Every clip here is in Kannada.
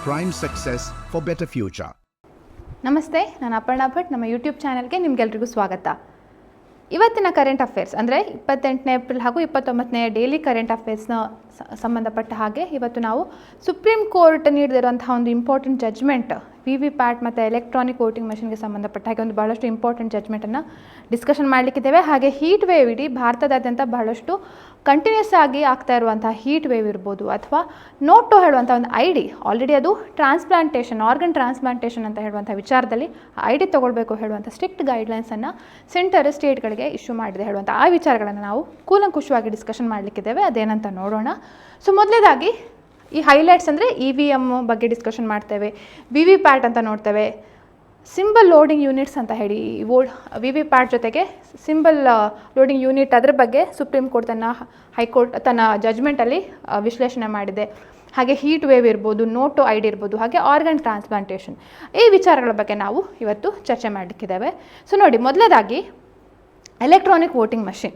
prime success for better future. ನಮಸ್ತೆ, ನಾನು ಅಪರ್ಣಾ ಭಟ್. ನಮ್ಮ ಯೂಟ್ಯೂಬ್ ಚಾನಲ್ಗೆ ನಿಮಗೆಲ್ರಿಗೂ ಸ್ವಾಗತ. ಇವತ್ತಿನ ಕರೆಂಟ್ ಅಫೇರ್ಸ್ ಅಂದರೆ 28ನೇ ಏಪ್ರಿಲ್ ಹಾಗೂ 29ನೇ ಡೈಲಿ ಕರೆಂಟ್ ಅಫೇರ್ಸ್ನ ಸಂಬಂಧಪಟ್ಟ ಹಾಗೆ ಇವತ್ತು ನಾವು ಸುಪ್ರೀಂ ಕೋರ್ಟ್ ನೀಡಿರುವಂತಹ ಒಂದು ಇಂಪಾರ್ಟೆಂಟ್ ಜಡ್ಜ್ಮೆಂಟ್ VVPAT ಮತ್ತು ಎಲೆಕ್ಟ್ರಾನಿಕ್ ವೋಟಿಂಗ್ ಮಷಿನ್ಗೆ ಸಂಬಂಧಪಟ್ಟ ಹಾಗೆ ಒಂದು ಬಹಳಷ್ಟು ಇಂಪಾರ್ಟೆಂಟ್ ಜಡ್ಜ್ಮೆಂಟನ್ನು ಡಿಸ್ಕಷನ್ ಮಾಡಲಿಕ್ಕಿದ್ದೇವೆ. ಹಾಗೆ ಹೀಟ್ ವೇವ್ ಇಡೀ ಭಾರತದಾದ್ಯಂತ ಬಹಳಷ್ಟು ಕಂಟಿನ್ಯೂಸ್ ಆಗಿ ಆಗ್ತಾ ಇರುವಂತಹ ಹೀಟ್ ವೇವ್ ಇರ್ಬೋದು ಅಥವಾ ನೋಟೋ ಹೇಳುವಂಥ ಒಂದು ಆಲ್ರೆಡಿ ಅದು ಟ್ರಾನ್ಸ್ಪ್ಲಾಂಟೇಷನ್, ಆರ್ಗನ್ ಟ್ರಾನ್ಸ್ಪ್ಲಾಂಟೇಷನ್ ಅಂತ ಹೇಳುವಂಥ ವಿಚಾರದಲ್ಲಿ ತೊಗೊಳ್ಬೇಕು ಹೇಳುವಂಥ ಸ್ಟ್ರಿಕ್ಟ್ ಗೈಡ್ಲೈನ್ಸನ್ನು ಸೆಂಟರ್ ಸ್ಟೇಟ್ಗಳಿಗೆ ಇಶ್ಯೂ ಮಾಡಿದೆ ಹೇಳುವಂಥ ಆ ವಿಚಾರಗಳನ್ನು ನಾವು ಕೂಲಂಕುಷವಾಗಿ ಡಿಸ್ಕಷನ್ ಮಾಡಲಿಕ್ಕಿದ್ದೇವೆ. ಅದೇನಂತ ನೋಡೋಣ. ಸೊ ಮೊದಲೇದಾಗಿ ಈ ಹೈಲೈಟ್ಸ್ ಅಂದರೆ EVM ಬಗ್ಗೆ ಡಿಸ್ಕಷನ್ ಮಾಡ್ತೇವೆ, VVPAT ಅಂತ ನೋಡ್ತೇವೆ, ಸಿಂಬಲ್ ಲೋಡಿಂಗ್ ಯೂನಿಟ್ಸ್ ಅಂತ ಹೇಳಿ VVPAT ಜೊತೆಗೆ ಸಿಂಬಲ್ ಲೋಡಿಂಗ್ ಯೂನಿಟ್ ಅದರ ಬಗ್ಗೆ ಸುಪ್ರೀಂ ಕೋರ್ಟ್ ಹೈಕೋರ್ಟ್ ತನ್ನ ಜಡ್ಜ್ಮೆಂಟಲ್ಲಿ ವಿಶ್ಲೇಷಣೆ ಮಾಡಿದೆ. ಹಾಗೆ ಹೀಟ್ ವೇವ್ ಇರ್ಬೋದು, ನೋಟೋ ಇರ್ಬೋದು, ಹಾಗೆ ಆರ್ಗನ್ ಟ್ರಾನ್ಸ್ಪ್ಲಾಂಟೇಷನ್, ಈ ವಿಚಾರಗಳ ಬಗ್ಗೆ ನಾವು ಇವತ್ತು ಚರ್ಚೆ ಮಾಡಲಿಕ್ಕಿದ್ದೇವೆ. ಸೊ ನೋಡಿ, ಮೊದಲನೇದಾಗಿ ಎಲೆಕ್ಟ್ರಾನಿಕ್ ವೋಟಿಂಗ್ ಮಷಿನ್.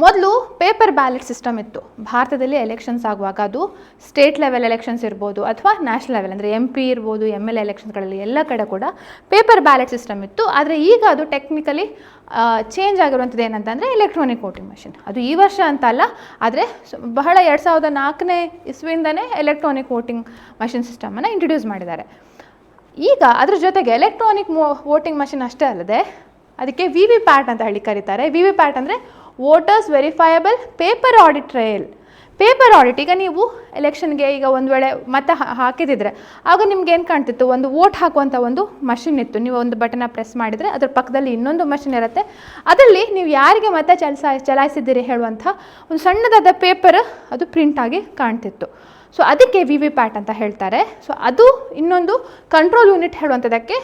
ಮೊದಲು ಪೇಪರ್ ಬ್ಯಾಲೆಟ್ ಸಿಸ್ಟಮ್ ಇತ್ತು ಭಾರತದಲ್ಲಿ. ಎಲೆಕ್ಷನ್ಸ್ ಆಗುವಾಗ ಅದು ಸ್ಟೇಟ್ ಲೆವೆಲ್ ಎಲೆಕ್ಷನ್ಸ್ ಇರ್ಬೋದು ಅಥವಾ ನ್ಯಾಷನಲ್ ಲೆವೆಲ್ ಅಂದರೆ MP ಇರ್ಬೋದು, MLA ಎಲೆಕ್ಷನ್ಸ್ಗಳಲ್ಲಿ ಎಲ್ಲ ಕಡೆ ಕೂಡ ಪೇಪರ್ ಬ್ಯಾಲೆಟ್ ಸಿಸ್ಟಮ್ ಇತ್ತು. ಆದರೆ ಈಗ ಅದು ಟೆಕ್ನಿಕಲಿ ಚೇಂಜ್ ಆಗಿರುವಂಥದ್ದು ಏನಂತಂದರೆ ಎಲೆಕ್ಟ್ರಾನಿಕ್ ವೋಟಿಂಗ್ ಮಷಿನ್. ಅದು ಈ ವರ್ಷ ಅಂತ ಅಲ್ಲ, ಆದರೆ ಬಹಳ 2004ನೇ ಇಸ್ವಿಯಿಂದನೇ ಎಲೆಕ್ಟ್ರಾನಿಕ್ ವೋಟಿಂಗ್ ಮಷಿನ್ ಸಿಸ್ಟಮನ್ನು ಇಂಟ್ರೊಡ್ಯೂಸ್ ಮಾಡಿದ್ದಾರೆ. ಈಗ ಅದ್ರ ಜೊತೆಗೆ ಎಲೆಕ್ಟ್ರಾನಿಕ್ ವೋಟಿಂಗ್ ಮಷಿನ್ ಅಷ್ಟೇ ಅಲ್ಲದೆ ಅದಕ್ಕೆ VVPAT ಅಂತ ಹೇಳಿ ಕರೀತಾರೆ. VVPAT ಅಂದರೆ voters verifiable paper audit trial. Paper audit, ಈಗ ನೀವು ಎಲೆಕ್ಷನ್ಗೆ ಈಗ ಒಂದು ವೇಳೆ ಮತ ಹಾಕಿದಿದ್ರೆ ಆಗ ನಿಮ್ಗೆ ಏನು ಕಾಣ್ತಿತ್ತು, ಒಂದು ವೋಟ್ ಹಾಕುವಂಥ ಒಂದು ಮಷಿನ್ ಇತ್ತು. ನೀವು ಒಂದು ಬಟನ್ನ ಪ್ರೆಸ್ ಮಾಡಿದರೆ ಅದ್ರ ಪಕ್ಕದಲ್ಲಿ ಇನ್ನೊಂದು ಮಷಿನ್ ಇರುತ್ತೆ. ಅದರಲ್ಲಿ ನೀವು ಯಾರಿಗೆ ಮತ ಚಲಾಯಿಸಿದ್ದೀರಿ ಹೇಳುವಂಥ ಒಂದು ಸಣ್ಣದಾದ ಪೇಪರ್ ಅದು ಪ್ರಿಂಟ್ ಆಗಿ ಕಾಣ್ತಿತ್ತು. ಸೊ ಅದಕ್ಕೆ VVPAT ಅಂತ ಹೇಳ್ತಾರೆ. ಸೊ ಅದು ಇನ್ನೊಂದು ಕಂಟ್ರೋಲ್ ಯೂನಿಟ್ ಹೇಳುವಂಥದ್ದಕ್ಕೆ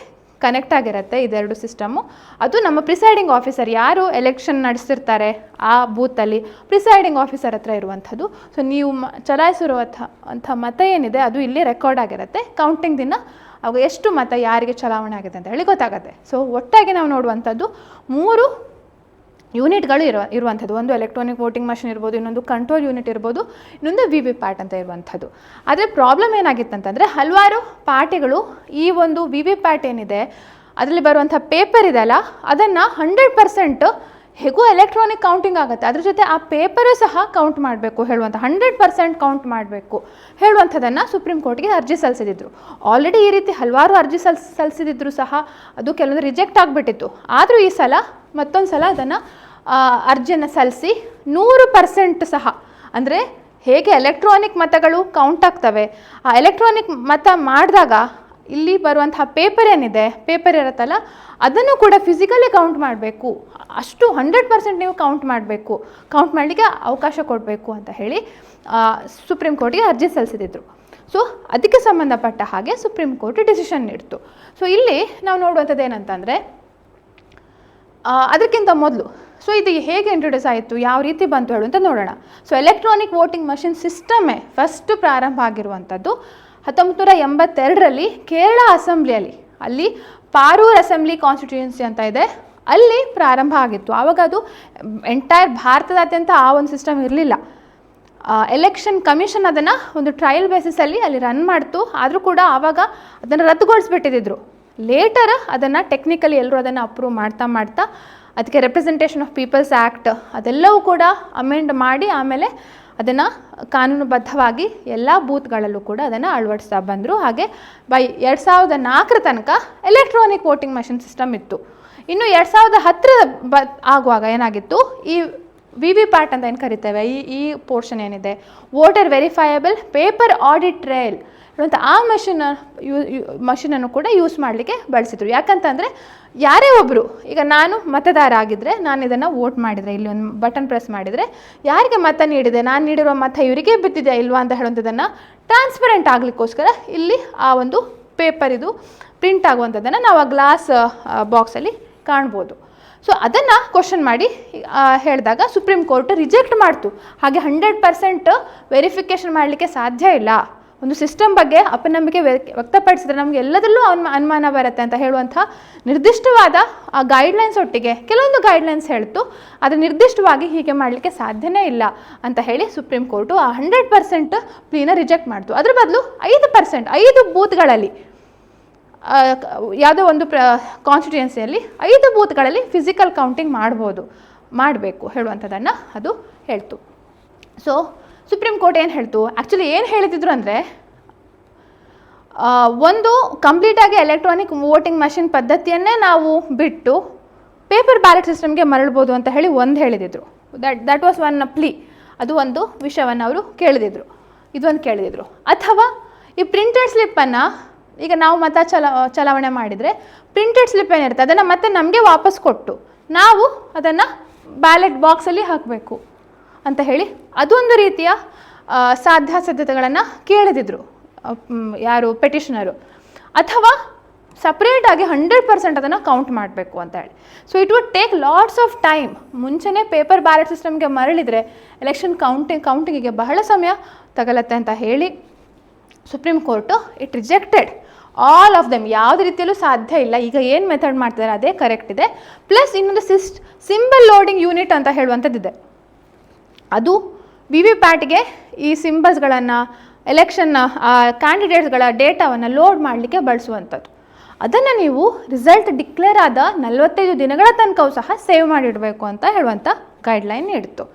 ಕನೆಕ್ಟ್ ಆಗಿರುತ್ತೆ ಇದೆರಡು ಸಿಸ್ಟಮು. ಅದು ನಮ್ಮ ಪ್ರಿಸೈಡಿಂಗ್ ಆಫೀಸರ್, ಯಾರು ಎಲೆಕ್ಷನ್ ನಡೆಸ್ತಿರ್ತಾರೆ ಆ ಬೂತಲ್ಲಿ ಪ್ರಿಸೈಡಿಂಗ್ ಆಫೀಸರ್ ಹತ್ರ ಇರುವಂಥದ್ದು. ಸೊ ನೀವು ಚಲಾಯಿಸಿರುವಂಥ ಮತ ಏನಿದೆ ಅದು ಇಲ್ಲಿ ರೆಕಾರ್ಡ್ ಆಗಿರುತ್ತೆ. ಕೌಂಟಿಂಗ್ ದಿನ ಅವಾಗ ಎಷ್ಟು ಮತ ಯಾರಿಗೆ ಚಲಾವಣೆ ಆಗಿದೆ ಅಂತ ಹೇಳಿ ಗೊತ್ತಾಗುತ್ತೆ. ಸೊ ಒಟ್ಟಾಗಿ ನಾವು ನೋಡುವಂಥದ್ದು 3 ಯೂನಿಟ್ಗಳು ಇರುವಂಥದ್ದು. ಒಂದು ಎಲೆಕ್ಟ್ರಾನಿಕ್ ವೋಟಿಂಗ್ ಮಷಿನ್ ಇರ್ಬೋದು, ಇನ್ನೊಂದು ಕಂಟ್ರೋಲ್ ಯೂನಿಟ್ ಇರ್ಬೋದು, ಇನ್ನೊಂದು VVPAT ಅಂತ ಇರುವಂಥದ್ದು. ಆದರೆ ಪ್ರಾಬ್ಲಮ್ ಏನಾಗಿತ್ತಂತಂದರೆ ಹಲವಾರು ಪಾರ್ಟಿಗಳು ಈ ಒಂದು VVPAT ಏನಿದೆ ಅದರಲ್ಲಿ ಬರುವಂಥ ಪೇಪರ್ ಇದೆಯಲ್ಲ ಅದನ್ನು 100% ಹೇಗೂ ಎಲೆಕ್ಟ್ರಾನಿಕ್ ಕೌಂಟಿಂಗ್ ಆಗುತ್ತೆ, ಅದ್ರ ಜೊತೆ ಆ ಪೇಪರು ಸಹ ಕೌಂಟ್ ಮಾಡಬೇಕು ಹೇಳುವಂಥ 100% ಕೌಂಟ್ ಮಾಡಬೇಕು ಹೇಳುವಂಥದ್ದನ್ನು ಸುಪ್ರೀಂ ಕೋರ್ಟ್ಗೆ ಅರ್ಜಿ ಸಲ್ಲಿಸಿದ್ರು. ಆಲ್ರೆಡಿ ಈ ರೀತಿ ಹಲವಾರು ಅರ್ಜಿ ಸಲ್ಲಿಸಿದ್ರು ಸಹ ಅದು ಕೆಲವೊಂದು ರಿಜೆಕ್ಟ್ ಆಗಿಬಿಟ್ಟಿತ್ತು. ಆದರೂ ಈ ಸಲ ಮತ್ತೊಂದು ಸಲ ಅದನ್ನು ಅರ್ಜಿಯನ್ನು ಸಲ್ಲಿಸಿ 100% ಸಹ, ಅಂದರೆ ಹೇಗೆ ಎಲೆಕ್ಟ್ರಾನಿಕ್ ಮತಗಳು ಕೌಂಟ್ ಆಗ್ತವೆ, ಆ ಎಲೆಕ್ಟ್ರಾನಿಕ್ ಮತ ಮಾಡಿದಾಗ ಇಲ್ಲಿ ಬರುವಂತಹ ಪೇಪರ್ ಏನಿದೆ, ಪೇಪರ್ ಇರುತ್ತಲ್ಲ ಅದನ್ನು ಕೂಡ ಫಿಸಿಕಲಿ ಕೌಂಟ್ ಮಾಡಬೇಕು. ಅಷ್ಟು 100% ನೀವು ಕೌಂಟ್ ಮಾಡಬೇಕು, ಕೌಂಟ್ ಮಾಡಲಿಕ್ಕೆ ಅವಕಾಶ ಕೊಡಬೇಕು ಅಂತ ಹೇಳಿ ಸುಪ್ರೀಂ ಕೋರ್ಟ್ಗೆ ಅರ್ಜಿ ಸಲ್ಲಿಸಿದ್ರು. ಸೊ ಅದಕ್ಕೆ ಸಂಬಂಧಪಟ್ಟ ಹಾಗೆ ಸುಪ್ರೀಂ ಕೋರ್ಟ್ ಡಿಸಿಷನ್ ನೀಡ್ತು. ಸೊ ಇಲ್ಲಿ ನಾವು ನೋಡುವಂಥದ್ದು ಏನಂತಂದರೆ ಅದಕ್ಕಿಂತ ಮೊದಲು ಇದು ಹೇಗೆ ಇಂಟ್ರೊಡ್ಯೂಸ್ ಆಯಿತು, ಯಾವ ರೀತಿ ಬಂತು ಹೇಳುವಂತ ನೋಡೋಣ. ಸೊ ಎಲೆಕ್ಟ್ರಾನಿಕ್ ವೋಟಿಂಗ್ ಮಷಿನ್ ಸಿಸ್ಟಮೇ ಫಸ್ಟ್ ಪ್ರಾರಂಭ ಆಗಿರುವಂಥದ್ದು 1982ರಲ್ಲಿ ಕೇರಳ ಅಸೆಂಬ್ಲಿಯಲ್ಲಿ. ಅಲ್ಲಿ ಪಾರೂರ್ ಅಸೆಂಬ್ಲಿ ಕಾನ್ಸ್ಟಿಟ್ಯೂಯೆನ್ಸಿ ಅಂತ ಇದೆ, ಅಲ್ಲಿ ಪ್ರಾರಂಭ ಆಗಿತ್ತು. ಆವಾಗ ಅದು ಎಂಟೈರ್ ಭಾರತದಾದ್ಯಂತ ಆ ಒಂದು ಸಿಸ್ಟಮ್ ಇರಲಿಲ್ಲ. ಎಲೆಕ್ಷನ್ ಕಮಿಷನ್ ಅದನ್ನು ಒಂದು ಟ್ರಯಲ್ ಬೇಸಿಸಲ್ಲಿ ಅಲ್ಲಿ ರನ್ ಮಾಡ್ತು. ಆದರೂ ಕೂಡ ಆವಾಗ ಅದನ್ನು ರದ್ದುಗೊಳಿಸ್ಬಿಟ್ಟಿದ್ರು. ಲೇಟರ್ ಅದನ್ನು ಟೆಕ್ನಿಕಲಿ ಎಲ್ಲರೂ ಅದನ್ನು ಅಪ್ರೂವ್ ಮಾಡ್ತಾ ಅದಕ್ಕೆ ರೆಪ್ರೆಸೆಂಟೇಷನ್ ಆಫ್ ಪೀಪಲ್ಸ್ ಆ್ಯಕ್ಟ್ ಅದೆಲ್ಲವೂ ಕೂಡ ಅಮೆಂಡ್ ಮಾಡಿ ಆಮೇಲೆ ಅದನ್ನು ಕಾನೂನುಬದ್ಧವಾಗಿ ಎಲ್ಲ ಬೂತ್ಗಳಲ್ಲೂ ಕೂಡ ಅದನ್ನು ಅಳವಡಿಸ್ತಾ ಬಂದರು. ಹಾಗೆ ಬೈ 2004 ತನಕ ಎಲೆಕ್ಟ್ರಾನಿಕ್ ವೋಟಿಂಗ್ ಮಷಿನ್ ಸಿಸ್ಟಮ್ ಇತ್ತು. ಇನ್ನು 2010 ಆಗುವಾಗ ಏನಾಗಿತ್ತು, ಈ VVPAT ಅಂತ ಏನು ಕರಿತೇವೆ, ಈ ಪೋರ್ಷನ್ ಏನಿದೆ voter verifiable paper audit trial ಅಂತ ಆ ಮಷಿನನ್ನು ಕೂಡ ಯೂಸ್ ಮಾಡಲಿಕ್ಕೆ ಬಳಸಿದ್ರು. ಯಾಕಂತಂದರೆ ಯಾರೇ ಒಬ್ಬರು, ಈಗ ನಾನು ಮತದಾರ ಆಗಿದ್ದರೆ ನಾನು ಇದನ್ನು ವೋಟ್ ಮಾಡಿದರೆ, ಇಲ್ಲಿ ಒಂದು ಬಟನ್ ಪ್ರೆಸ್ ಮಾಡಿದರೆ ಯಾರಿಗೆ ಮತ ನೀಡಿದೆ, ನಾನು ನೀಡಿರೋ ಮತ ಇವರಿಗೆ ಬಿದ್ದಿದೆ ಇಲ್ವಾ ಅಂತ ಹೇಳುವಂಥದ್ದನ್ನು ಟ್ರಾನ್ಸ್ಪರೆಂಟ್ ಆಗಲಿಕ್ಕೋಸ್ಕರ ಇಲ್ಲಿ ಆ ಒಂದು ಪೇಪರ್ ಇದು ಪ್ರಿಂಟ್ ಆಗುವಂಥದ್ದನ್ನು ನಾವು ಆ ಗ್ಲಾಸ್ ಬಾಕ್ಸಲ್ಲಿ ಕಾಣ್ಬೋದು. ಸೊ ಅದನ್ನು ಕ್ವಶನ್ ಮಾಡಿ ಹೇಳಿದಾಗ ಸುಪ್ರೀಂ ಕೋರ್ಟ್ ರಿಜೆಕ್ಟ್ ಮಾಡ್ತು. ಹಾಗೆ 100% ವೆರಿಫಿಕೇಷನ್ ಮಾಡಲಿಕ್ಕೆ ಸಾಧ್ಯ ಇಲ್ಲ, ಒಂದು ಸಿಸ್ಟಮ್ ಬಗ್ಗೆ ಅಪನಂಬಿಕೆ ವ್ಯಕ್ತಪಡಿಸಿದ್ರೆ ನಮಗೆ ಎಲ್ಲದರಲ್ಲೂ ಅನುಮಾನ ಬರುತ್ತೆ ಅಂತ ಹೇಳುವಂಥ ನಿರ್ದಿಷ್ಟವಾದ ಆ ಗೈಡ್ಲೈನ್ಸ್ ಒಟ್ಟಿಗೆ ಕೆಲವೊಂದು ಗೈಡ್ಲೈನ್ಸ್ ಹೇಳ್ತು, ಆದರೆ ನಿರ್ದಿಷ್ಟವಾಗಿ ಹೀಗೆ ಮಾಡಲಿಕ್ಕೆ ಸಾಧ್ಯನೇ ಇಲ್ಲ ಅಂತ ಹೇಳಿ ಸುಪ್ರೀಂ ಕೋರ್ಟು ಆ 100% ಪ್ಲೀನ ರಿಜೆಕ್ಟ್ ಮಾಡ್ತು. ಅದ್ರ ಬದಲು 5%, 5 ಬೂತ್ಗಳಲ್ಲಿ ಯಾವುದೋ ಒಂದು ಕಾನ್ಸ್ಟಿಟ್ಯೂಯೆನ್ಸಿಯಲ್ಲಿ 5 ಬೂತ್ಗಳಲ್ಲಿ ಫಿಸಿಕಲ್ ಕೌಂಟಿಂಗ್ ಮಾಡಬೇಕು ಹೇಳುವಂಥದ್ದನ್ನು ಅದು ಹೇಳ್ತು. ಸೊ ಸುಪ್ರೀಂ ಕೋರ್ಟ್ ಏನು ಹೇಳ್ತು, ಆ್ಯಕ್ಚುಲಿ ಏನು ಹೇಳಿದ್ರು ಅಂದರೆ ಒಂದು ಕಂಪ್ಲೀಟಾಗಿ ಎಲೆಕ್ಟ್ರಾನಿಕ್ ವೋಟಿಂಗ್ ಮಷಿನ್ ಪದ್ಧತಿಯನ್ನೇ ನಾವು ಬಿಟ್ಟು ಪೇಪರ್ ಬ್ಯಾಲೆಟ್ ಸಿಸ್ಟಮ್ಗೆ ಮರಳ್ಬೋದು ಅಂತ ಹೇಳಿ ಹೇಳಿದಿದ್ರು. That was one plea. ಅದು ಒಂದು ವಿಷಯವನ್ನು ಅವರು ಕೇಳಿದಿದ್ರು. ಅಥವಾ ಈ ಪ್ರಿಂಟೆಡ್ ಸ್ಲಿಪ್ಪನ್ನು ಈಗ ನಾವು ಮತ ಚಲಾವಣೆ ಮಾಡಿದರೆ ಪ್ರಿಂಟೆಡ್ ಸ್ಲಿಪ್ ಏನಿರುತ್ತೆ ಅದನ್ನು ಮತ್ತೆ ನಮಗೆ ವಾಪಸ್ ಕೊಟ್ಟು ನಾವು ಅದನ್ನು ಬ್ಯಾಲೆಟ್ ಬಾಕ್ಸಲ್ಲಿ ಹಾಕಬೇಕು ಅಂತ ಹೇಳಿ ಅದೊಂದು ರೀತಿಯ ಸಾಧ್ಯತೆಗಳನ್ನು ಕೇಳಿದಿದ್ರು ಯಾರು ಪೆಟಿಷನರು. ಅಥವಾ ಸಪ್ರೇಟಾಗಿ 100% ಅದನ್ನು ಕೌಂಟ್ ಮಾಡಬೇಕು ಅಂತ ಹೇಳಿ. So it would take lots of time. ಮುಂಚೆನೇ ಪೇಪರ್ ಬ್ಯಾಲೆಟ್ ಸಿಸ್ಟಮ್ಗೆ ಮರಳಿದರೆ ಎಲೆಕ್ಷನ್ ಕೌಂಟಿಂಗಿಗೆ ಬಹಳ ಸಮಯ ತಗಲತ್ತೆ ಅಂತ ಹೇಳಿ supreme court it rejected all of them. ಯಾವುದೇ ರೀತಿಯಲ್ಲೂ ಸಾಧ್ಯ ಇಲ್ಲ, ಈಗ ಏನು ಮೆಥಡ್ ಮಾಡ್ತಿದ್ದಾರೆ ಅದೇ ಕರೆಕ್ಟ್ ಇದೆ. ಪ್ಲಸ್ ಇನ್ನೊಂದು ಸಿಂಬಲ್ ಲೋಡಿಂಗ್ ಯೂನಿಟ್ ಅಂತ ಹೇಳುವಂಥದ್ದಿದೆ. ಅದು VVPATಗೆ ಈ ಸಿಂಬಲ್ಸ್ಗಳನ್ನು ಎಲೆಕ್ಷನ್ನ ಕ್ಯಾಂಡಿಡೇಟ್ಸ್ಗಳ ಡೇಟಾವನ್ನು ಲೋಡ್ ಮಾಡಲಿಕ್ಕೆ ಬಳಸುವಂಥದ್ದು. ಅದನ್ನು ನೀವು ರಿಸಲ್ಟ್ ಡಿಕ್ಲೇರ್ ಆದ 45 ದಿನಗಳ ತನಕವೂ ಸಹ ಸೇವ್ ಮಾಡಿಡಬೇಕು ಅಂತ ಹೇಳುವಂಥ ಗೈಡ್ಲೈನ್ ನೀಡಿತ್ತು.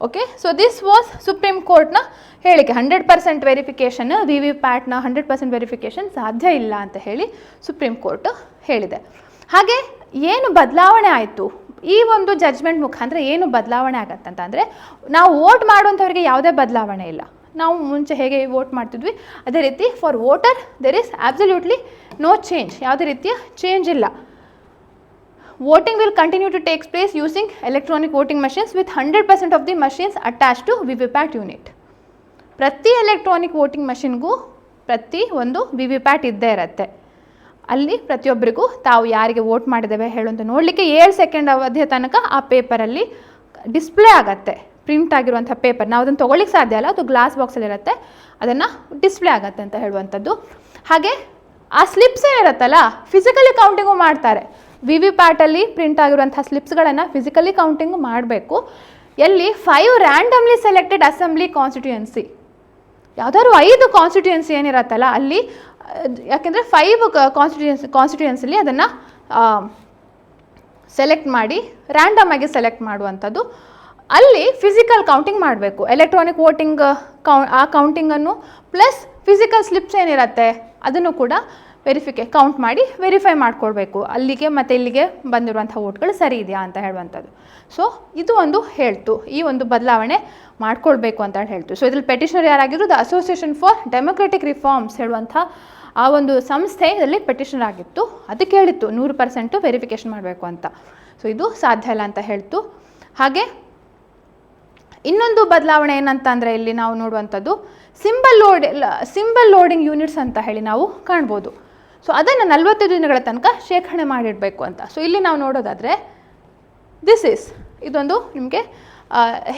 Okay, so this was supreme ಕೋರ್ಟ್ನ ಹೇಳಿಕೆ. 100% ವೆರಿಫಿಕೇಷನ್, VVPATನ 100% ವೆರಿಫಿಕೇಷನ್ ಸಾಧ್ಯ ಇಲ್ಲ ಅಂತ ಹೇಳಿ ಸುಪ್ರೀಂ ಕೋರ್ಟ್ ಹೇಳಿದೆ. ಹಾಗೆ ಏನು ಬದಲಾವಣೆ ಆಯಿತು ಈ ಒಂದು ಜಡ್ಜ್ಮೆಂಟ್ ಮುಖಾಂತರ, ಏನು ಬದಲಾವಣೆ ಆಗತ್ತಂತಂದರೆ, ನಾವು ವೋಟ್ ಮಾಡುವಂಥವ್ರಿಗೆ ಯಾವುದೇ ಬದಲಾವಣೆ ಇಲ್ಲ. ನಾವು ಮುಂಚೆ ಹೇಗೆ ವೋಟ್ ಮಾಡ್ತಿದ್ವಿ ಅದೇ ರೀತಿ for voter there is absolutely no change. ಯಾವುದೇ ರೀತಿಯ ಚೇಂಜ್ ಇಲ್ಲ. Voting will continue to take place using electronic voting machines with 100% of the machines attached to VVPAT unit. ಪ್ರತಿ ಎಲೆಕ್ಟ್ರಾನಿಕ್ ವೋಟಿಂಗ್ ಮಷಿನ್ಗೂ ಪ್ರತಿ ಒಂದು VVPAT ಇದ್ದೇ ಇರುತ್ತೆ. ಅಲ್ಲಿ ಪ್ರತಿಯೊಬ್ಬರಿಗೂ ತಾವು ಯಾರಿಗೆ ವೋಟ್ ಮಾಡಿದ್ದೇವೆ ಹೇಳುವಂತ ನೋಡಲಿಕ್ಕೆ 7 ಸೆಕೆಂಡ್ ಅವಧಿಯ ತನಕ ಆ ಪೇಪರಲ್ಲಿ ಡಿಸ್ಪ್ಲೇ ಆಗುತ್ತೆ. ಪ್ರಿಂಟ್ ಆಗಿರುವಂಥ ಪೇಪರ್ ನಾವು ಅದನ್ನು ತೊಗೊಳ್ಳಿಕ್ಕೆ ಸಾಧ್ಯ ಅಲ್ಲ, ಅದು ಗ್ಲಾಸ್ ಬಾಕ್ಸಲ್ಲಿರುತ್ತೆ, ಅದನ್ನು ಡಿಸ್ಪ್ಲೇ ಆಗುತ್ತೆ ಅಂತ ಹೇಳುವಂಥದ್ದು. ಹಾಗೆ ಆ ಸ್ಲಿಪ್ಸ್ ಏನಿರುತ್ತಲ್ಲ ಫಿಸಿಕಲಿ ಕೌಂಟಿಂಗು ಮಾಡ್ತಾರೆ. VVPATಲ್ಲಿ ಪ್ರಿಂಟ್ ಆಗಿರುವಂಥ ಸ್ಲಿಪ್ಸ್ಗಳನ್ನು ಫಿಸಿಕಲಿ ಕೌಂಟಿಂಗ್ ಮಾಡಬೇಕು. ಎಲ್ಲಿ 5 ರ್ಯಾಂಡಮ್ಲಿ ಸೆಲೆಕ್ಟೆಡ್ ಅಸೆಂಬ್ಲಿ ಕಾನ್ಸ್ಟಿಟ್ಯೂಯೆನ್ಸಿ, ಯಾವುದಾದ್ರು 5 ಕಾನ್ಸ್ಟಿಟ್ಯೂಯೆನ್ಸಿ ಏನಿರುತ್ತಲ್ಲ ಅಲ್ಲಿ, ಯಾಕೆಂದರೆ 5 ಕಾನ್ಸ್ಟಿಟ್ಯೂಯೆನ್ಸಿಲಿ ಅದನ್ನು ಸೆಲೆಕ್ಟ್ ಮಾಡಿ ರ್ಯಾಂಡಮ್ ಆಗಿ ಸೆಲೆಕ್ಟ್ ಮಾಡುವಂಥದ್ದು. ಅಲ್ಲಿ ಫಿಸಿಕಲ್ ಕೌಂಟಿಂಗ್ ಮಾಡಬೇಕು. ಎಲೆಕ್ಟ್ರಾನಿಕ್ ವೋಟಿಂಗ್ ಆ ಕೌಂಟಿಂಗನ್ನು ಪ್ಲಸ್ ಫಿಸಿಕಲ್ ಸ್ಲಿಪ್ಸ್ ಏನಿರುತ್ತೆ ಅದನ್ನು ಕೂಡ ಕೌಂಟ್ ಮಾಡಿ ವೆರಿಫೈ ಮಾಡ್ಕೊಳ್ಬೇಕು, ಅಲ್ಲಿಗೆ ಮತ್ತು ಇಲ್ಲಿಗೆ ಬಂದಿರುವಂಥ ವೋಟ್ಗಳು ಸರಿ ಇದೆಯಾ ಅಂತ ಹೇಳುವಂಥದ್ದು. ಸೊ ಇದು ಒಂದು ಹೇಳ್ತು, ಈ ಒಂದು ಬದಲಾವಣೆ ಮಾಡ್ಕೊಳ್ಬೇಕು ಅಂತ ಹೇಳ್ತು. ಸೊ ಇದ್ರಲ್ಲಿ ಪೆಟಿಷನರ್ ಯಾರಾಗಿದ್ರು the Association for Democratic Reforms ಹೇಳುವಂಥ ಆ ಒಂದು ಸಂಸ್ಥೆ ಇದರಲ್ಲಿ ಪೆಟಿಷನರ್ ಆಗಿತ್ತು. ಅದಕ್ಕೆ ಹೇಳಿತ್ತು 100% ವೆರಿಫಿಕೇಷನ್ ಮಾಡಬೇಕು ಅಂತ. ಸೊ ಇದು ಸಾಧ್ಯ ಇಲ್ಲ ಅಂತ ಹೇಳ್ತು. ಹಾಗೆ ಇನ್ನೊಂದು ಬದಲಾವಣೆ ಏನಂತ ಅಂದರೆ ಇಲ್ಲಿ ನಾವು ನೋಡುವಂಥದ್ದು ಸಿಂಬಲ್ ಲೋಡಿಂಗ್ ಯೂನಿಟ್ಸ್ ಅಂತ ಹೇಳಿ ನಾವು ಕಾಣ್ಬೋದು. ಸೊ ಅದನ್ನು 45 ದಿನಗಳ ತನಕ ಶೇಖರಣೆ ಮಾಡಿಡಬೇಕು ಅಂತ. ಸೊ ಇಲ್ಲಿ ನಾವು ನೋಡೋದಾದರೆ ಇದೊಂದು ನಿಮಗೆ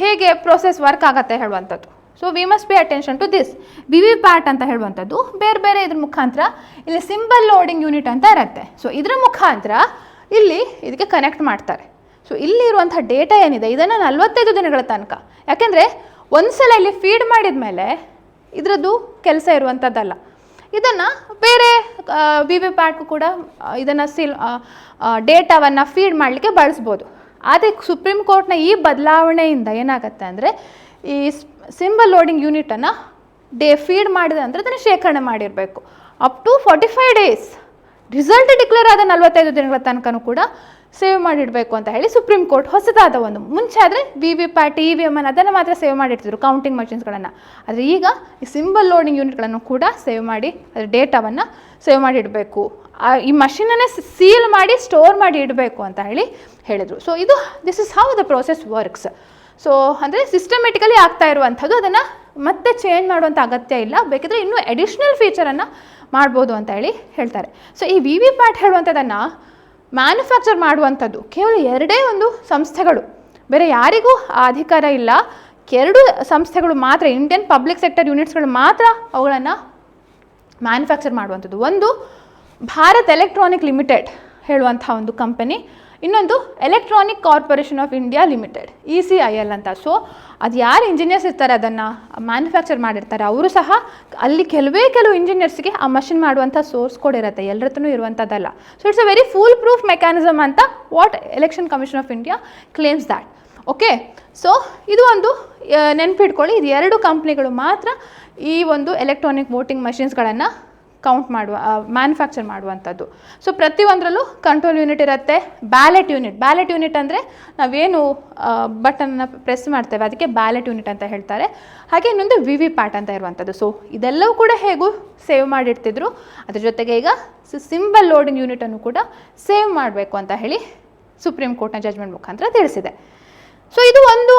ಹೇಗೆ ಪ್ರೋಸೆಸ್ ವರ್ಕ್ ಆಗುತ್ತೆ ಹೇಳುವಂಥದ್ದು. So we must pay attention to this. VVPAT ಅಂತ ಹೇಳುವಂಥದ್ದು ಬೇರೆ ಬೇರೆ ಇದ್ರ ಮುಖಾಂತರ ಇಲ್ಲಿ ಸಿಂಬಲ್ ಲೋಡಿಂಗ್ ಯೂನಿಟ್ ಅಂತ ಇರುತ್ತೆ. ಸೊ ಇದರ ಮುಖಾಂತರ ಇಲ್ಲಿ ಇದಕ್ಕೆ ಕನೆಕ್ಟ್ ಮಾಡ್ತಾರೆ. ಸೊ ಇಲ್ಲಿ ಇರುವಂಥ ಡೇಟಾ ಏನಿದೆ ಇದನ್ನು 45 ದಿನಗಳ ತನಕ, ಯಾಕೆಂದರೆ ಒಂದು ಸಲ ಇಲ್ಲಿ ಫೀಡ್ ಮಾಡಿದ ಮೇಲೆ ಇದರದ್ದು ಕೆಲಸ ಇರುವಂಥದ್ದಲ್ಲ. ಇದನ್ನು ಬೇರೆ VVPAT ಕೂಡ ಇದನ್ನು ಡೇಟಾವನ್ನು ಫೀಡ್ ಮಾಡಲಿಕ್ಕೆ ಬಳಸ್ಬೋದು. ಆದರೆ ಸುಪ್ರೀಂ ಕೋರ್ಟ್ನ ಈ ಬದಲಾವಣೆಯಿಂದ ಏನಾಗುತ್ತೆ ಅಂದರೆ ಈ ಸಿಂಬಲ್ ಲೋಡಿಂಗ್ ಯೂನಿಟನ್ನು ಫೀಡ್ ಮಾಡಿದ ನಂತರ ಅದನ್ನು ಶೇಖರಣೆ ಮಾಡಿರಬೇಕು up to 45 days. Result declare ಆದ 45 ದಿನಗಳ ತನಕನೂ ಕೂಡ ಸೇವ್ ಮಾಡಿಡಬೇಕು ಅಂತ ಹೇಳಿ ಸುಪ್ರೀಂ ಕೋರ್ಟ್ ಹೊಸದಾದ ಒಂದು. ಮುಂಚೆ ಆದರೆ VVPAT EVM ಅದನ್ನು ಮಾತ್ರ ಸೇವ್ ಮಾಡಿರ್ತಿದ್ರು ಕೌಂಟಿಂಗ್ ಮಷಿನ್ಸ್ಗಳನ್ನು. ಆದರೆ ಈಗ ಈ ಸಿಂಬಲ್ ಲೋಡಿಂಗ್ ಯೂನಿಟ್ಗಳನ್ನು ಕೂಡ ಸೇವ್ ಮಾಡಿ ಅದರ ಡೇಟಾವನ್ನು ಸೇವ್ ಮಾಡಿಡಬೇಕು, ಈ ಮಷಿನನ್ನೇ ಸೀಲ್ ಮಾಡಿ ಸ್ಟೋರ್ ಮಾಡಿ ಇಡಬೇಕು ಅಂತ ಹೇಳಿದರು. So this is how the process works. So ಅಂದರೆ ಸಿಸ್ಟಮೆಟಿಕಲಿ ಆಗ್ತಾ ಇರುವಂಥದ್ದು, ಅದನ್ನು ಮತ್ತೆ ಚೇಂಜ್ ಮಾಡುವಂಥ ಅಗತ್ಯ ಇಲ್ಲ. ಬೇಕಿದ್ರೆ ಇನ್ನೂ ಅಡಿಷ್ನಲ್ ಫೀಚರನ್ನು ಮಾಡ್ಬೋದು ಅಂತ ಹೇಳ್ತಾರೆ. ಸೊ ಈ VVPAT ಹೇಳುವಂಥದ್ದನ್ನು ಮ್ಯಾನುಫ್ಯಾಕ್ಚರ್ ಮಾಡುವಂಥದ್ದು ಕೇವಲ 2 ಒಂದು ಸಂಸ್ಥೆಗಳು, ಬೇರೆ ಯಾರಿಗೂ ಆ ಅಧಿಕಾರ ಇಲ್ಲ. 2 ಸಂಸ್ಥೆಗಳು ಮಾತ್ರ, ಇಂಡಿಯನ್ ಪಬ್ಲಿಕ್ ಸೆಕ್ಟರ್ ಯೂನಿಟ್ಸ್ಗಳು ಮಾತ್ರ ಅವುಗಳನ್ನು ಮ್ಯಾನುಫ್ಯಾಕ್ಚರ್ ಮಾಡುವಂಥದ್ದು. ಒಂದು ಭಾರತ್ ಎಲೆಕ್ಟ್ರಾನಿಕ್ ಲಿಮಿಟೆಡ್ ಹೇಳುವಂಥ ಒಂದು ಕಂಪನಿ, ಇನ್ನೊಂದು electronic corporation of India limited ECIL ಅಂತ. ಸೊ ಅದು ಯಾರು ಇಂಜಿನಿಯರ್ಸ್ ಇರ್ತಾರೆ ಅದನ್ನು ಮ್ಯಾನುಫ್ಯಾಕ್ಚರ್ ಮಾಡಿರ್ತಾರೆ ಅವರು ಸಹ ಅಲ್ಲಿ ಕೆಲವು ಇಂಜಿನಿಯರ್ಸ್ಗೆ ಆ ಮಷಿನ್ ಮಾಡುವಂಥ ಸೋರ್ಸ್ ಕೋಡ್ ಇರುತ್ತೆ, ಎಲ್ಲರ ಹತ್ರನೂ ಇರುವಂಥದ್ದಲ್ಲ. So it's a very foolproof mechanism ಅಂತ what Election Commission of India claims that. Okay, so ಇದು ಒಂದು ನೆನಪಿಟ್ಕೊಳ್ಳಿ, ಇದು 2 ಕಂಪ್ನಿಗಳು ಮಾತ್ರ ಈ ಒಂದು ಎಲೆಕ್ಟ್ರಾನಿಕ್ ವೋಟಿಂಗ್ ಮಷಿನ್ಸ್ಗಳನ್ನು ಕೌಂಟ್ ಮ್ಯಾನುಫ್ಯಾಕ್ಚರ್ ಮಾಡುವಂಥದ್ದು. ಸೊ ಪ್ರತಿಯೊಂದರಲ್ಲೂ ಕಂಟ್ರೋಲ್ ಯೂನಿಟ್ ಇರುತ್ತೆ, ಬ್ಯಾಲೆಟ್ ಯೂನಿಟ್ ಅಂದರೆ ನಾವೇನು ಬಟನ್ನ ಪ್ರೆಸ್ ಮಾಡ್ತೇವೆ ಅದಕ್ಕೆ ಬ್ಯಾಲೆಟ್ ಯೂನಿಟ್ ಅಂತ ಹೇಳ್ತಾರೆ. ಹಾಗೆ ಇನ್ನೊಂದು VVPAT ಅಂತ ಇರುವಂಥದ್ದು. ಸೊ ಇದೆಲ್ಲವೂ ಕೂಡ ಹೇಗೂ ಸೇವ್ ಮಾಡಿಡ್ತಿದ್ರು, ಅದ್ರ ಜೊತೆಗೆ ಈಗ ಸಿಂಬಲ್ ಲೋಡಿಂಗ್ ಯೂನಿಟನ್ನು ಕೂಡ ಸೇವ್ ಮಾಡಬೇಕು ಅಂತ ಹೇಳಿ ಸುಪ್ರೀಂ ಕೋರ್ಟ್ನ ಜಜ್ಮೆಂಟ್ ಮುಖಾಂತರ ತಿಳಿಸಿದೆ. ಸೊ ಇದು ಒಂದು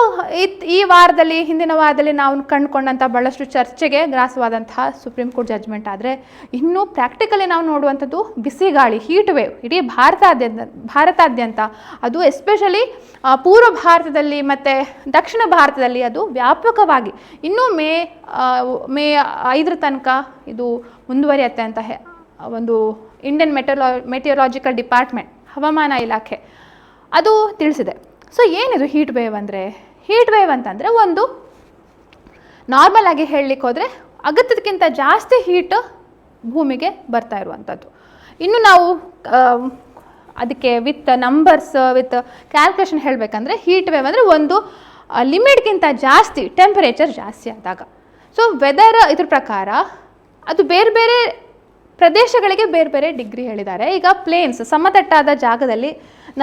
ಈ ವಾರದಲ್ಲಿ, ಹಿಂದಿನ ವಾರದಲ್ಲಿ ನಾವು ಕಂಡುಕೊಂಡಂಥ ಭಾಳಷ್ಟು ಚರ್ಚೆಗೆ ಗ್ರಾಸವಾದಂತಹ ಸುಪ್ರೀಂ ಕೋರ್ಟ್ ಜಜ್ಮೆಂಟ್. ಆದರೆ ಇನ್ನೂ ಪ್ರಾಕ್ಟಿಕಲಿ ನಾವು ನೋಡುವಂಥದ್ದು ಬಿಸಿ ಗಾಳಿ, ಹೀಟ್ ವೇವ್ ಇಡೀ ಭಾರತಾದ್ಯಂತ, ಅದು ಎಸ್ಪೆಷಲಿ ಪೂರ್ವ ಭಾರತದಲ್ಲಿ ಮತ್ತು ದಕ್ಷಿಣ ಭಾರತದಲ್ಲಿ ಅದು ವ್ಯಾಪಕವಾಗಿ ಇನ್ನೂ ಮೇ 5 ತನಕ ಇದು ಮುಂದುವರಿಯುತ್ತೆ ಅಂತ ಒಂದು ಇಂಡಿಯನ್ ಮೆಟಿಯರಾಲಜಿಕಲ್ ಡಿಪಾರ್ಟ್ಮೆಂಟ್, ಹವಾಮಾನ ಇಲಾಖೆ ಅದು ತಿಳಿಸಿದೆ. ಸೊ ಏನಿದು ಹೀಟ್ ವೇವ್ ಅಂದರೆ? ಹೀಟ್ ವೇವ್ ಅಂತಂದರೆ ಒಂದು ನಾರ್ಮಲ್ ಆಗಿ ಹೇಳಲಿಕ್ಕೆ ಹೋದರೆ ಅಗತ್ಯಕ್ಕಿಂತ ಜಾಸ್ತಿ ಹೀಟ್ ಭೂಮಿಗೆ ಬರ್ತಾ ಇರುವಂಥದ್ದು. ಇನ್ನು ನಾವು ಅದಕ್ಕೆ ವಿತ್ ನಂಬರ್ಸ್ ವಿತ್ ಕ್ಯಾಲ್ಕುಲೇಷನ್ ಹೇಳಬೇಕಂದ್ರೆ ಹೀಟ್ ವೇವ್ ಅಂದರೆ ಒಂದು ಲಿಮಿಟ್ಗಿಂತ ಜಾಸ್ತಿ ಟೆಂಪರೇಚರ್ ಜಾಸ್ತಿ ಆದಾಗ. ಸೊ ವೆದರ್ ಇದ್ರ ಪ್ರಕಾರ ಅದು ಬೇರೆ ಬೇರೆ ಪ್ರದೇಶಗಳಿಗೆ ಬೇರೆ ಬೇರೆ ಡಿಗ್ರಿ ಹೇಳಿದ್ದಾರೆ. ಈಗ ಪ್ಲೇನ್ಸ್, ಸಮತಟ್ಟಾದ ಜಾಗದಲ್ಲಿ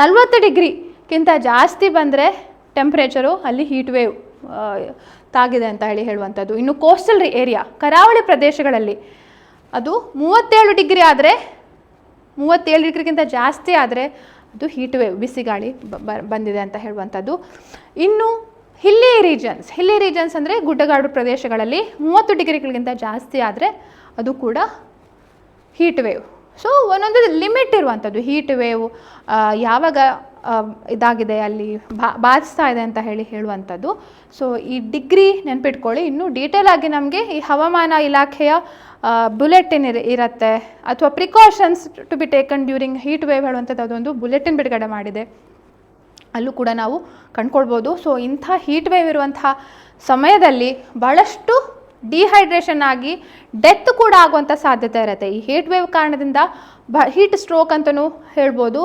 40 ಡಿಗ್ರಿಗಿಂತ ಜಾಸ್ತಿ ಬಂದರೆ ಟೆಂಪ್ರೇಚರು ಅಲ್ಲಿ ಹೀಟ್ ವೇವ್ ತಾಗಿದೆ ಅಂತ ಹೇಳುವಂಥದ್ದು. ಇನ್ನು ಕೋಸ್ಟಲ್ ಏರಿಯಾ, ಕರಾವಳಿ ಪ್ರದೇಶಗಳಲ್ಲಿ ಅದು 37 ಡಿಗ್ರಿ ಆದರೆ, 37 ಡಿಗ್ರಿಗಿಂತ ಜಾಸ್ತಿ ಆದರೆ ಅದು ಹೀಟ್ ವೇವ್, ಬಿಸಿ ಗಾಳಿ ಬಂದಿದೆ ಅಂತ ಹೇಳುವಂಥದ್ದು. ಇನ್ನು ಹಿಲ್ಲಿ ರೀಜನ್ಸ್ ಅಂದರೆ ಗುಡ್ಡಗಾಡು ಪ್ರದೇಶಗಳಲ್ಲಿ 30 ಡಿಗ್ರಿಗಳಿಗಿಂತ ಜಾಸ್ತಿ ಆದರೆ ಅದು ಕೂಡ ಹೀಟ್ ವೇವ್. ಸೊ ಒಂದೊಂದು ಲಿಮಿಟ್ ಇರುವಂಥದ್ದು ಹೀಟ್ ವೇವ್ ಯಾವಾಗ ಇದಾಗಿದೆ ಅಲ್ಲಿ ಬಾಧಿಸ್ತಾ ಇದೆ ಅಂತ ಹೇಳುವಂಥದ್ದು. ಸೊ ಈ ಡಿಗ್ರಿ ನೆನ್ಪಿಟ್ಕೊಳ್ಳಿ. ಇನ್ನೂ ಡೀಟೇಲ್ ಆಗಿ ನಮಗೆ ಈ ಹವಾಮಾನ ಇಲಾಖೆಯ ಬುಲೆಟಿನ್ ಇರುತ್ತೆ, ಅಥವಾ precautions to be taken during heat wave ಹೇಳುವಂಥದ್ದು ಅದೊಂದು ಬುಲೆಟಿನ್ ಬಿಡುಗಡೆ ಮಾಡಿದೆ, ಅಲ್ಲೂ ಕೂಡ ನಾವು ಕಂಡ್ಕೊಳ್ಬೋದು. ಸೊ ಇಂಥ ಹೀಟ್ ವೇವ್ ಇರುವಂಥ ಸಮಯದಲ್ಲಿ ಭಾಳಷ್ಟು ಡಿಹೈಡ್ರೇಷನ್ ಆಗಿ ಡೆತ್ ಕೂಡ ಆಗುವಂಥ ಸಾಧ್ಯತೆ ಇರುತ್ತೆ. ಈ ಹೀಟ್ ವೇವ್ ಕಾರಣದಿಂದ ಹೀಟ್ ಸ್ಟ್ರೋಕ್ ಅಂತಲೂ ಹೇಳ್ಬೋದು.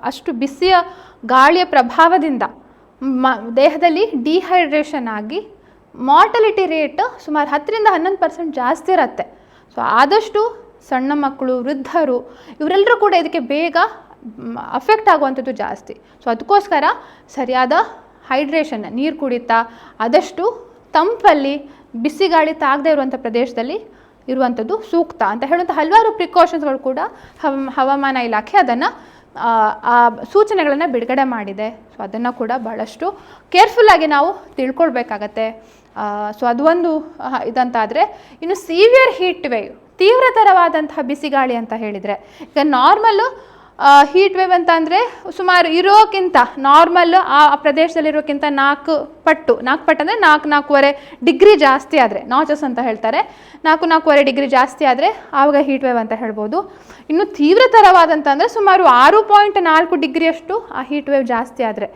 ಅಷ್ಟು ಬಿಸಿಯ ಗಾಳಿಯ ಪ್ರಭಾವದಿಂದ ದೇಹದಲ್ಲಿ ಡಿಹೈಡ್ರೇಷನ್ ಆಗಿ ಮಾರ್ಟಲಿಟಿ ರೇಟ್ ಸುಮಾರು 10-11% ಜಾಸ್ತಿ ಇರುತ್ತೆ. ಸೊ ಆದಷ್ಟು ಸಣ್ಣ ಮಕ್ಕಳು, ವೃದ್ಧರು ಇವರೆಲ್ಲರೂ ಕೂಡ ಇದಕ್ಕೆ ಬೇಗ ಅಫೆಕ್ಟ್ ಆಗುವಂಥದ್ದು ಜಾಸ್ತಿ. ಸೊ ಅದಕ್ಕೋಸ್ಕರ ಸರಿಯಾದ ಹೈಡ್ರೇಷನ್, ನೀರು ಕುಡಿತಾ ಆದಷ್ಟು ತಂಪಲ್ಲಿ ಬಿಸಿ ಗಾಳಿ ತಾಗದೇ ಇರುವಂಥ ಪ್ರದೇಶದಲ್ಲಿ ಇರುವಂಥದ್ದು ಸೂಕ್ತ ಅಂತ ಹೇಳುವಂಥ ಹಲವಾರು ಪ್ರಿಕಾಷನ್ಸ್ಗಳು ಕೂಡ ಹವಾಮಾನ ಇಲಾಖೆ ಅದನ್ನು ಆ ಸೂಚನೆಗಳನ್ನು ಬಿಡುಗಡೆ ಮಾಡಿದೆ. ಸೊ ಅದನ್ನು ಕೂಡ ಭಾಳಷ್ಟು ಕೇರ್ಫುಲ್ಲಾಗಿ ನಾವು ತಿಳ್ಕೊಳ್ಬೇಕಾಗತ್ತೆ. ಸೊ ಅದು ಒಂದು ಇದಂತಾದರೆ, ಇನ್ನು ಸಿವಿಯರ್ ಹೀಟ್ ವೇವ್, ತೀವ್ರತರವಾದಂತಹ ಬಿಸಿಗಾಳಿ ಅಂತ ಹೇಳಿದರೆ, ಈಗ ನಾರ್ಮಲ್ಲು ಹೀಟ್ ವೇವ್ ಅಂತ ಅಂದರೆ ಸುಮಾರು ಇರೋಕ್ಕಿಂತ ನಾರ್ಮಲ್ ಆ ಪ್ರದೇಶದಲ್ಲಿರೋಕ್ಕಿಂತ 4 ಪಟ್ಟು ಅಂದರೆ 4-4.5 ಡಿಗ್ರಿ ಜಾಸ್ತಿ ಆದರೆ, ನಾಚಸ್ ಅಂತ ಹೇಳ್ತಾರೆ, 4-4.5 ಡಿಗ್ರಿ ಜಾಸ್ತಿ ಆದರೆ ಆವಾಗ ಹೀಟ್ ವೇವ್ ಅಂತ ಹೇಳ್ಬೋದು. ಇನ್ನು ತೀವ್ರತರವಾದಂತಂದರೆ ಸುಮಾರು 6.4 ಡಿಗ್ರಿಯಷ್ಟು ಆ ಹೀಟ್ ವೇವ್ ಜಾಸ್ತಿ ಆದರೆ,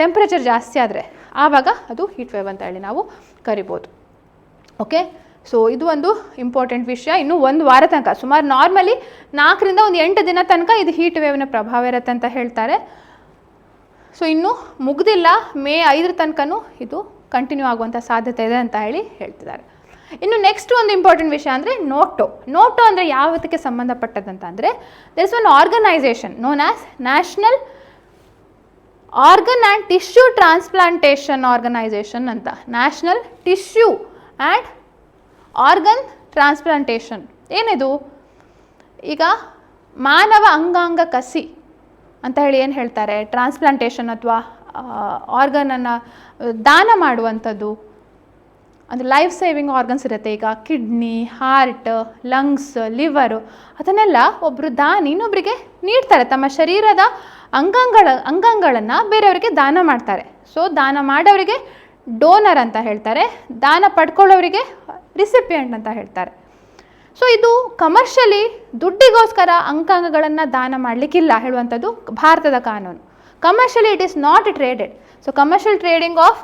ಟೆಂಪ್ರೇಚರ್ ಜಾಸ್ತಿ ಆದರೆ ಆವಾಗ ಅದು ಹೀಟ್ ವೇವ್ ಅಂತ ಹೇಳಿ ನಾವು ಕರಿಬೋದು. ಓಕೆ, ಸೊ ಇದು ಒಂದು ಇಂಪಾರ್ಟೆಂಟ್ ವಿಷಯ. ಇನ್ನು 1 ವಾರ ತನಕ, ಸುಮಾರು ನಾರ್ಮಲಿ 4ರಿಂದ 8 ದಿನ ತನಕ ಇದು ಹೀಟ್ ವೇವ್ನ ಪ್ರಭಾವ ಇರುತ್ತೆ ಅಂತ ಹೇಳ್ತಾರೆ. ಸೊ ಇನ್ನು ಮುಗ್ದಿಲ್ಲ, ಮೇ 5 ತನಕನೂ ಇದು ಕಂಟಿನ್ಯೂ ಆಗುವಂಥ ಸಾಧ್ಯತೆ ಇದೆ ಅಂತ ಹೇಳ್ತಿದ್ದಾರೆ. ಇನ್ನು ನೆಕ್ಸ್ಟ್ ಒಂದು ಇಂಪಾರ್ಟೆಂಟ್ ವಿಷಯ ಅಂದರೆ ನೋಟೋ ಅಂದರೆ ಯಾವತ್ತಕ್ಕೆ ಸಂಬಂಧಪಟ್ಟದಂತ ಅಂದರೆ, there is one organisation known as National organ and tissue transplantation Organisation ಅಂತ. National Tissue and Organ Transplantation ಏನಿದು? ಈಗ ಮಾನವ ಅಂಗಾಂಗ ಕಸಿ ಅಂತ ಏನು ಹೇಳ್ತಾರೆ, ಟ್ರಾನ್ಸ್ಪ್ಲಾಂಟೇಷನ್ ಅಥವಾ ಆರ್ಗನನ್ನು ದಾನ ಮಾಡುವಂಥದ್ದು. ಅಂದರೆ ಲೈಫ್ ಸೇವಿಂಗ್ ಆರ್ಗನ್ಸ್ ಇರುತ್ತೆ, ಈಗ ಕಿಡ್ನಿ, ಹಾರ್ಟ್, ಲಂಗ್ಸ್, ಲಿವರು, ಅದನ್ನೆಲ್ಲ ಒಬ್ಬರು ದಾನಿ ಇನ್ನೊಬ್ಬರಿಗೆ ನೀಡ್ತಾರೆ. ತಮ್ಮ ಶರೀರದ ಅಂಗಾಂಗಗಳನ್ನು ಬೇರೆಯವರಿಗೆ ದಾನ ಮಾಡ್ತಾರೆ. ಸೊ ದಾನ ಮಾಡೋರಿಗೆ ಡೋನರ್ ಅಂತ ಹೇಳ್ತಾರೆ, ದಾನ ಪಡ್ಕೊಳ್ಳೋರಿಗೆ ರಿಸಿಪಿಯೆಂಟ್ ಅಂತ ಹೇಳ್ತಾರೆ. ಸೊ ಇದು ಕಮರ್ಷಿಯಲಿ ದುಡ್ಡಿಗೋಸ್ಕರ ಅಂಗಾಂಗಗಳನ್ನು ದಾನ ಮಾಡಲಿಕ್ಕಿಲ್ಲ ಹೇಳುವಂಥದ್ದು ಭಾರತದ ಕಾನೂನು. Commercially it is not traded. So commercial trading of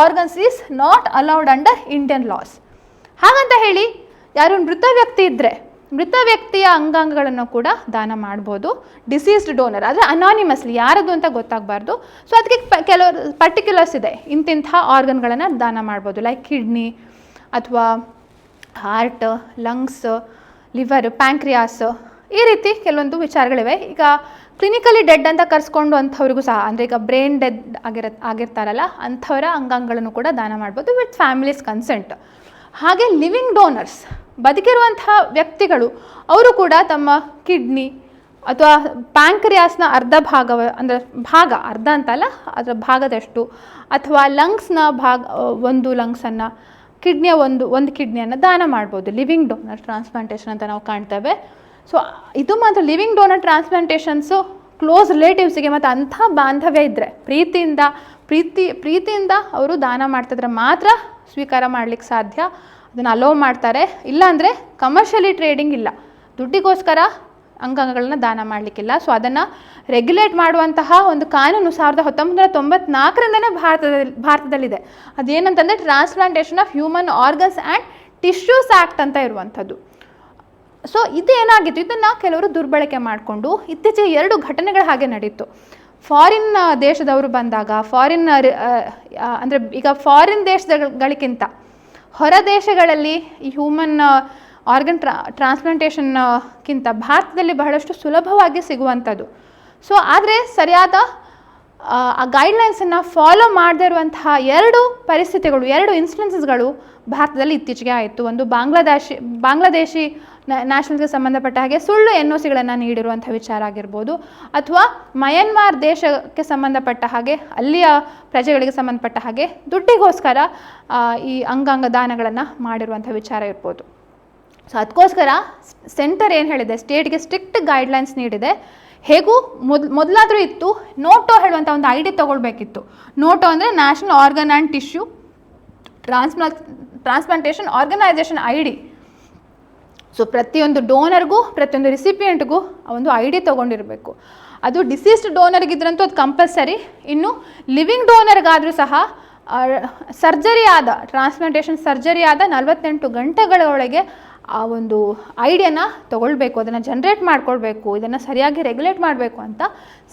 organs is not allowed under Indian loss. ಹಾಗಂತ ಹೇಳಿ ಯಾರು ಮೃತ ವ್ಯಕ್ತಿ ಇದ್ದರೆ ಮೃತ ವ್ಯಕ್ತಿಯ ಅಂಗಾಂಗಗಳನ್ನು ಕೂಡ ದಾನ ಮಾಡ್ಬೋದು, ಡಿಸೀಸ್ಡ್ ಡೋನರ್, ಆದರೆ ಅನಾನಿಮಸ್ಲಿ ಯಾರದು ಅಂತ ಗೊತ್ತಾಗಬಾರ್ದು. ಸೊ ಅದಕ್ಕೆ ಕೆಲವರು ಪರ್ಟಿಕ್ಯುಲರ್ಸ್ ಇದೆ, ಇಂತಿಂಥ ಆರ್ಗನ್ಗಳನ್ನು ದಾನ ಮಾಡ್ಬೋದು, ಲೈಕ್ ಕಿಡ್ನಿ ಅಥವಾ ಹಾರ್ಟ್, ಲಂಗ್ಸ್, ಲಿವರ್, ಪ್ಯಾಂಕ್ರಿಯಾಸ್, ಈ ರೀತಿ ಕೆಲವೊಂದು ವಿಚಾರಗಳಿವೆ. ಈಗ ಕ್ಲಿನಿಕಲಿ ಡೆಡ್ ಅಂತ ಕರೆಸ್ಕೊಂಡು ಅಂಥವ್ರಿಗೂ ಸಹ, ಅಂದರೆ ಈಗ ಬ್ರೈನ್ ಡೆಡ್ ಆಗಿರ್ತಾರಲ್ಲ ಅಂಥವರ ಅಂಗಾಂಗಗಳನ್ನು ಕೂಡ ದಾನ ಮಾಡ್ಬೋದು ವಿತ್ ಫ್ಯಾಮಿಲೀಸ್ ಕನ್ಸೆಂಟ್. ಹಾಗೆ ಲಿವಿಂಗ್ ಡೋನರ್ಸ್, ಬದುಕಿರುವಂತಹ ವ್ಯಕ್ತಿಗಳು, ಅವರು ಕೂಡ ತಮ್ಮ ಕಿಡ್ನಿ ಅಥವಾ ಪ್ಯಾಂಕ್ರಿಯಾಸ್ನ ಅರ್ಧ ಅಂದರೆ ಅರ್ಧ ಅಂತಲ್ಲ, ಅದರ ಭಾಗದಷ್ಟು, ಅಥವಾ ಲಂಗ್ಸ್ನ ಒಂದು ಲಂಗ್ಸನ್ನು, ಕಿಡ್ನಿಯ ಒಂದು ಕಿಡ್ನಿಯನ್ನು ದಾನ ಮಾಡ್ಬೋದು. ಲಿವಿಂಗ್ ಡೋನರ್ ಟ್ರಾನ್ಸ್ಪ್ಲಾಂಟೇಷನ್ ಅಂತ ನಾವು ಕಾಣ್ತೇವೆ. ಸೊ ಇದು ಮಾತ್ರ ಲಿವಿಂಗ್ ಡೋನರ್ ಟ್ರಾನ್ಸ್ಪ್ಲಾಂಟೇಷನ್ಸು ಕ್ಲೋಸ್ ರಿಲೇಟಿವ್ಸಿಗೆ ಮತ್ತು ಅಂಥ ಬಾಂಧವ್ಯ ಇದ್ದರೆ ಪ್ರೀತಿಯಿಂದ ಅವರು ದಾನ ಮಾಡ್ತಿದ್ರೆ ಮಾತ್ರ ಸ್ವೀಕಾರ ಮಾಡಲಿಕ್ಕೆ ಸಾಧ್ಯ, ಅದನ್ನು ಅಲೋ ಮಾಡ್ತಾರೆ. ಇಲ್ಲಾಂದರೆ ಕಮರ್ಷಿಯಲಿ ಟ್ರೇಡಿಂಗ್ ಇಲ್ಲ, ದುಡ್ಡಿಗೋಸ್ಕರ ಅಂಗಾಂಗಗಳನ್ನ ದಾನ ಮಾಡಲಿಕ್ಕಿಲ್ಲ. ಸೊ ಅದನ್ನು ರೆಗ್ಯುಲೇಟ್ ಮಾಡುವಂತಹ ಒಂದು ಕಾನೂನು 1994ರಿಂದನೇ ಭಾರತದಲ್ಲಿದೆ. ಅದೇನಂತಂದರೆ Transplantation of Human Organs and Tissues Act ಅಂತ ಇರುವಂಥದ್ದು. ಸೊ ಇದೇನಾಗಿತ್ತು, ಇದನ್ನು ಕೆಲವರು ದುರ್ಬಳಕೆ ಮಾಡಿಕೊಂಡು ಇತ್ತೀಚೆಗೆ 2 ಘಟನೆಗಳು ಹಾಗೆ ನಡೀತು. ಫಾರಿನ್ ದೇಶದವರು ಬಂದಾಗ, ಅಂದರೆ ಈಗ ಫಾರಿನ್ ದೇಶಗಳಿಗಿಂತ ಹೊರ ದೇಶಗಳಲ್ಲಿ ಈ ಹ್ಯೂಮನ್ ಆರ್ಗನ್ ಟ್ರಾನ್ಸ್ಪ್ಲಾಂಟೇಷನ್ಗಿಂತ ಭಾರತದಲ್ಲಿ ಬಹಳಷ್ಟು ಸುಲಭವಾಗಿ ಸಿಗುವಂಥದ್ದು. ಸೊ ಆದರೆ ಸರಿಯಾದ ಆ ಗೈಡ್ಲೈನ್ಸನ್ನು ಫಾಲೋ ಮಾಡದೇ ಇರುವಂತಹ 2 ಇನ್ಸ್ಟೆನ್ಸಸ್ಗಳು ಭಾರತದಲ್ಲಿ ಇತ್ತೀಚೆಗೆ ಆಯಿತು. ಒಂದು ಬಾಂಗ್ಲಾದೇಶಿ ನ್ಯಾಷನಲ್ಗೆ ಸಂಬಂಧಪಟ್ಟ ಹಾಗೆ ಸುಳ್ಳು NOCಗಳನ್ನು ನೀಡಿರುವಂಥ ವಿಚಾರ ಆಗಿರ್ಬೋದು, ಅಥವಾ ಮಯನ್ಮಾರ್ ದೇಶಕ್ಕೆ ಸಂಬಂಧಪಟ್ಟ ಹಾಗೆ ಅಲ್ಲಿಯ ಪ್ರಜೆಗಳಿಗೆ ಸಂಬಂಧಪಟ್ಟ ಹಾಗೆ ದುಡ್ಡಿಗೋಸ್ಕರ ಈ ಅಂಗಾಂಗ ದಾನಗಳನ್ನು ಮಾಡಿರುವಂಥ ವಿಚಾರ ಇರ್ಬೋದು. ಸೊ ಅದಕ್ಕೋಸ್ಕರ ಸೆಂಟರ್ ಏನು ಹೇಳಿದೆ, ಸ್ಟೇಟ್ಗೆ ಸ್ಟ್ರಿಕ್ಟ್ ಗೈಡ್ಲೈನ್ಸ್ ನೀಡಿದೆ. ಹೇಗೂ ಮೊದಲಾದರೂ ಇತ್ತು, ನೋಟೋ ಹೇಳುವಂಥ ಒಂದು ID ತೊಗೊಳ್ಬೇಕಿತ್ತು. ನೋಟೋ ಅಂದರೆ national organ and tissue transplantation organisation ID. So ಪ್ರತಿಯೊಂದು ಡೋನರ್ಗೂ ಪ್ರತಿಯೊಂದು ರಿಸಿಪಿಯೆಂಟ್ಗೂ ಒಂದು ID ತೊಗೊಂಡಿರಬೇಕು. ಅದು ಡಿಸೀಸ್ಡ್ ಡೋನರ್ಗಿದ್ರಂತೂ ಅದು ಕಂಪಲ್ಸರಿ. ಇನ್ನು ಲಿವಿಂಗ್ ಡೋನರ್ಗಾದರೂ ಸಹ ಟ್ರಾನ್ಸ್ಪ್ಲಾಂಟೇಷನ್ ಸರ್ಜರಿ ಆದ 48 ಗಂಟೆಗಳೊಳಗೆ ಆ ಒಂದು ಐಡಿಯನ್ನು ತೊಗೊಳ್ಬೇಕು, ಅದನ್ನು ಜನ್ರೇಟ್ ಮಾಡ್ಕೊಳ್ಬೇಕು, ಇದನ್ನು ಸರಿಯಾಗಿ ರೆಗ್ಯುಲೇಟ್ ಮಾಡಬೇಕು ಅಂತ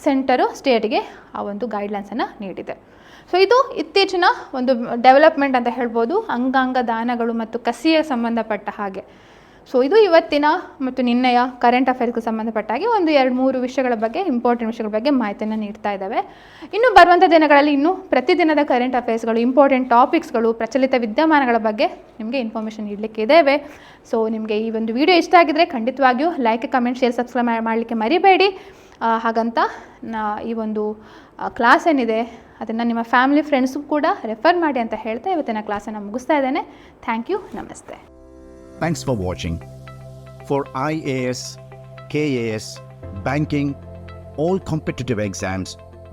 ಸೆಂಟರು ಸ್ಟೇಟ್ಗೆ ಆ ಒಂದು ಗೈಡ್ಲೈನ್ಸನ್ನು ನೀಡಿದೆ. ಸೊ ಇದು ಇತ್ತೀಚಿನ ಒಂದು ಡೆವಲಪ್ಮೆಂಟ್ ಅಂತ ಹೇಳ್ಬೋದು, ಅಂಗಾಂಗ ದಾನಗಳು ಮತ್ತು ಕಸಿಗೆ ಸಂಬಂಧಪಟ್ಟ ಹಾಗೆ. ಸೊ ಇದು ಇವತ್ತಿನ ಮತ್ತು ನಿನ್ನೆಯ ಕರೆಂಟ್ ಅಫೇರ್ಸ್ಗೆ ಸಂಬಂಧಪಟ್ಟ ಹಾಗೆ ಒಂದು 2-3 ವಿಷಯಗಳ ಬಗ್ಗೆ, ಇಂಪಾರ್ಟೆಂಟ್ ವಿಷಯಗಳ ಬಗ್ಗೆ ಮಾಹಿತಿಯನ್ನು ನೀಡ್ತಾ ಇದ್ದಾವೆ. ಇನ್ನು ಬರುವಂಥ ದಿನಗಳಲ್ಲಿ ಇನ್ನೂ ಪ್ರತಿದಿನದ ಕರೆಂಟ್ ಅಫೇರ್ಸ್ಗಳು, ಇಂಪಾರ್ಟೆಂಟ್ ಟಾಪಿಕ್ಸ್ಗಳು, ಪ್ರಚಲಿತ ವಿದ್ಯಮಾನಗಳ ಬಗ್ಗೆ ನಿಮಗೆ ಇನ್ಫಾರ್ಮೇಷನ್ ನೀಡಲಿಕ್ಕೆ ಇದ್ದೇವೆ. ಸೊ ನಿಮಗೆ ಈ ಒಂದು ವಿಡಿಯೋ ಇಷ್ಟ ಆಗಿದ್ದರೆ ಖಂಡಿತವಾಗಿಯೂ ಲೈಕ್, ಕಮೆಂಟ್, ಶೇರ್, ಸಬ್ಸ್ಕ್ರೈಬ್ ಮಾಡಲಿಕ್ಕೆ ಮರಿಬೇಡಿ. ಹಾಗಂತ ಈ ಒಂದು ಕ್ಲಾಸ್ ಏನಿದೆ ಅದನ್ನು ನಿಮ್ಮ ಫ್ಯಾಮಿಲಿ ಫ್ರೆಂಡ್ಸ್ಗೂ ಕೂಡ ರೆಫರ್ ಮಾಡಿ ಅಂತ ಹೇಳ್ತಾ ಇವತ್ತಿನ ಕ್ಲಾಸನ್ನು ಮುಗಿಸ್ತಾ ಇದ್ದೇನೆ. ಥ್ಯಾಂಕ್ ಯು, ನಮಸ್ತೆ. Thanks for watching. For IAS, KAS, banking, all competitive exams,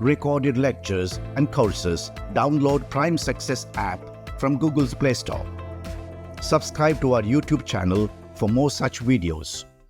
recorded lectures and courses, download Prime Success app from Google's Play Store. Subscribe to our YouTube channel for more such videos.